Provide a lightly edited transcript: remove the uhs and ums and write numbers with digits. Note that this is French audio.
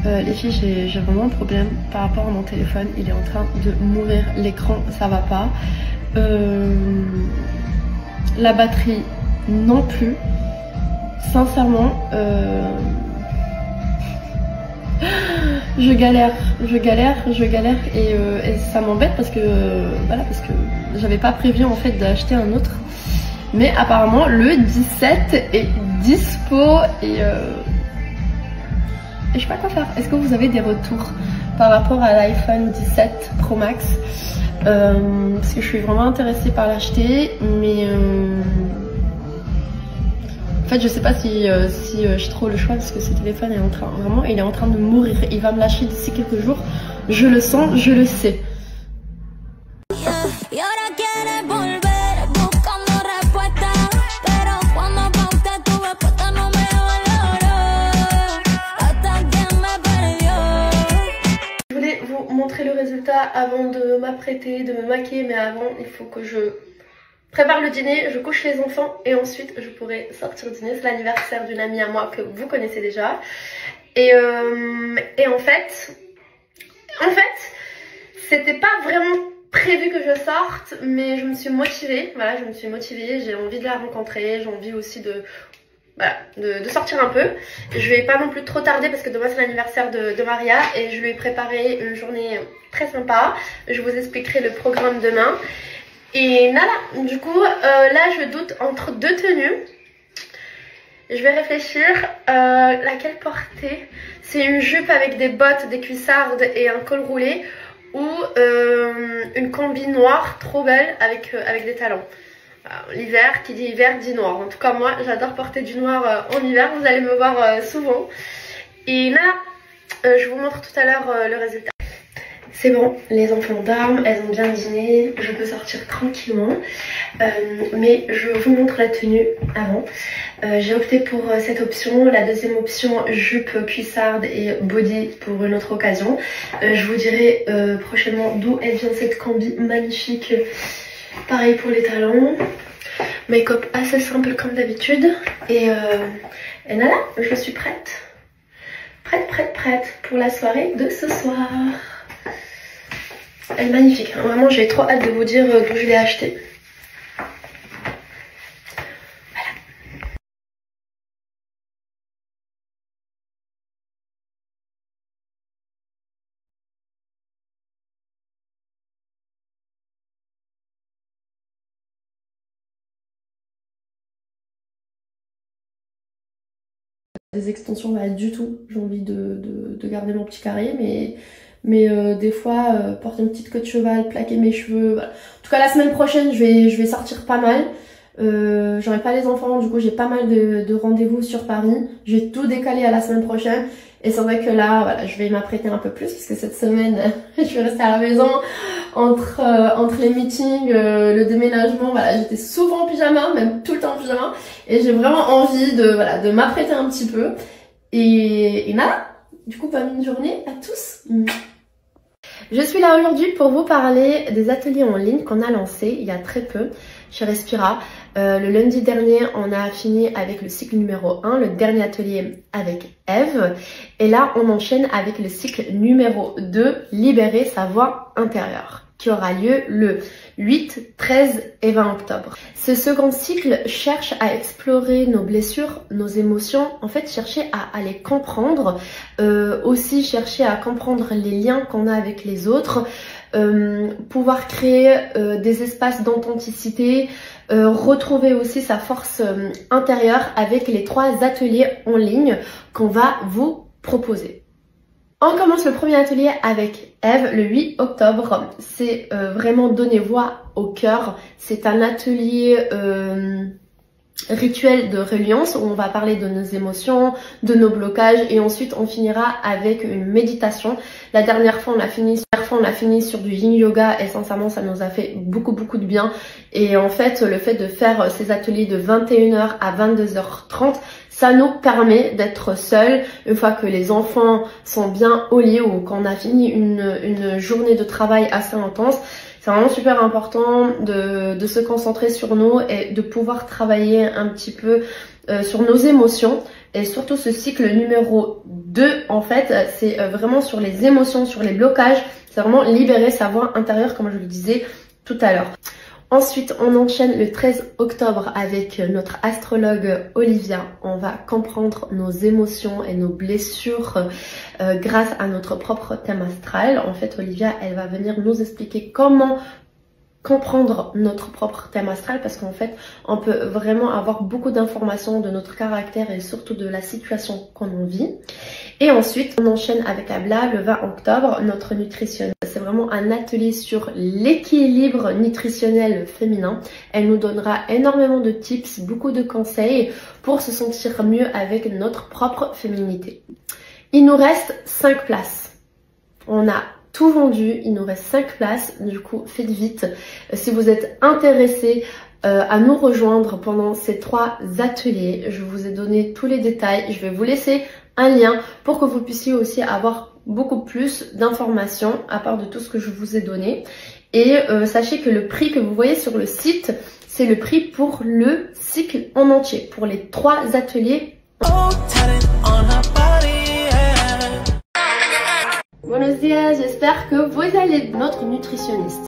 Les filles, j'ai vraiment un problème par rapport à mon téléphone. Il est en train de mourir, l'écran ça va pas. La batterie non plus. Sincèrement, je galère et ça m'embête parce que voilà, parce que j'avais pas prévu en fait d'acheter un autre. Mais apparemment le 17 est dispo et je sais pas quoi faire. Est-ce que vous avez des retours par rapport à l'iPhone 17 Pro Max? Parce que je suis vraiment intéressée par l'acheter, mais en fait je sais pas si j'ai trop le choix parce que ce téléphone est en train, vraiment il est en train de mourir. Il va me lâcher d'ici quelques jours. Je le sens, je le sais. Montrer le résultat avant de m'apprêter, de me maquiller, mais avant il faut que je prépare le dîner, je couche les enfants et ensuite je pourrai sortir dîner. C'est l'anniversaire d'une amie à moi que vous connaissez déjà et en fait c'était pas vraiment prévu que je sorte, mais je me suis motivée, voilà, j'ai envie de la rencontrer, j'ai envie aussi de sortir un peu. Je vais pas non plus trop tarder parce que demain c'est l'anniversaire de Maria et je lui ai préparé une journée très sympa. Je vous expliquerai le programme demain. Et voilà, du coup là je doute entre deux tenues. Je vais réfléchir laquelle porter. C'est une jupe avec des bottes, des cuissardes et un col roulé, ou une combi noire trop belle avec des talons. L'hiver, qui dit hiver dit noir. En tout cas moi j'adore porter du noir en hiver, vous allez me voir souvent. Et là je vous montre tout à l'heure le résultat. C'est bon, les enfants dorment, elles ont bien dîné, je peux sortir tranquillement. Mais je vous montre la tenue avant. J'ai opté pour cette option. La deuxième option, jupe, cuissarde et body pour une autre occasion. Je vous dirai prochainement d'où elle vient cette combi magnifique. Pareil pour les talons. Make-up assez simple comme d'habitude. Et voilà, je suis prête. Prête pour la soirée de ce soir. Elle est magnifique. Vraiment, j'ai trop hâte de vous dire d'où je l'ai achetée. Des extensions, pas du tout. J'ai envie de garder mon petit carré, mais des fois porter une petite queue de cheval, plaquer mes cheveux, voilà. En tout cas la semaine prochaine je vais sortir pas mal. J'aurai pas les enfants, du coup j'ai pas mal de rendez-vous sur Paris. Je vais tout décaler à la semaine prochaine. Et c'est vrai que là, voilà, je vais m'apprêter un peu plus parce que cette semaine, je vais rester à la maison entre les meetings, le déménagement. Voilà, j'étais souvent en pyjama, même tout le temps en pyjama. Et j'ai vraiment envie de m'apprêter un petit peu. Et voilà, du coup, bonne journée à tous. Je suis là aujourd'hui pour vous parler des ateliers en ligne qu'on a lancés il y a très peu chez Respira. Le lundi dernier, on a fini avec le cycle numéro 1, le dernier atelier avec Eve. Et là, on enchaîne avec le cycle numéro 2, Libérer sa voix intérieure, qui aura lieu le 8, 13 et 20 octobre. Ce second cycle cherche à explorer nos blessures, nos émotions, en fait chercher à les comprendre, aussi chercher à comprendre les liens qu'on a avec les autres, pouvoir créer des espaces d'authenticité, retrouver aussi sa force intérieure avec les 3 ateliers en ligne qu'on va vous proposer. On commence le premier atelier avec Eve le 8 octobre. C'est vraiment donner voix au cœur. C'est un atelier rituel de reliance où on va parler de nos émotions, de nos blocages et ensuite on finira avec une méditation. La dernière fois on a fini sur du yin yoga et sincèrement ça nous a fait beaucoup de bien. Et en fait le fait de faire ces ateliers de 21h à 22h30, ça nous permet d'être seuls une fois que les enfants sont bien au lit ou qu'on a fini une journée de travail assez intense. C'est vraiment super important de se concentrer sur nous et de pouvoir travailler un petit peu sur nos émotions Et surtout ce cycle numéro 2, en fait, c'est vraiment sur les émotions, sur les blocages. C'est vraiment libérer sa voix intérieure, comme je le disais tout à l'heure. Ensuite, on enchaîne le 13 octobre avec notre astrologue Olivia. On va comprendre nos émotions et nos blessures grâce à notre propre thème astral. En fait, Olivia, elle va venir nous expliquer comment comprendre notre propre thème astral, parce qu'en fait on peut vraiment avoir beaucoup d'informations de notre caractère et surtout de la situation qu'on vit. Et ensuite on enchaîne avec Abla le 20 octobre, notre nutritionniste. C'est vraiment un atelier sur l'équilibre nutritionnel féminin. Elle nous donnera énormément de tips, beaucoup de conseils pour se sentir mieux avec notre propre féminité. Il nous reste 5 places. On a tout vendu, il nous reste 5 places, du coup faites vite. Si vous êtes intéressé à nous rejoindre pendant ces 3 ateliers, je vous ai donné tous les détails, je vais vous laisser un lien pour que vous puissiez aussi avoir beaucoup plus d'informations à part de tout ce que je vous ai donné. Et sachez que le prix que vous voyez sur le site, c'est le prix pour le cycle en entier, pour les 3 ateliers. Buenos dias, j'espère que vous allez, notre nutritionniste.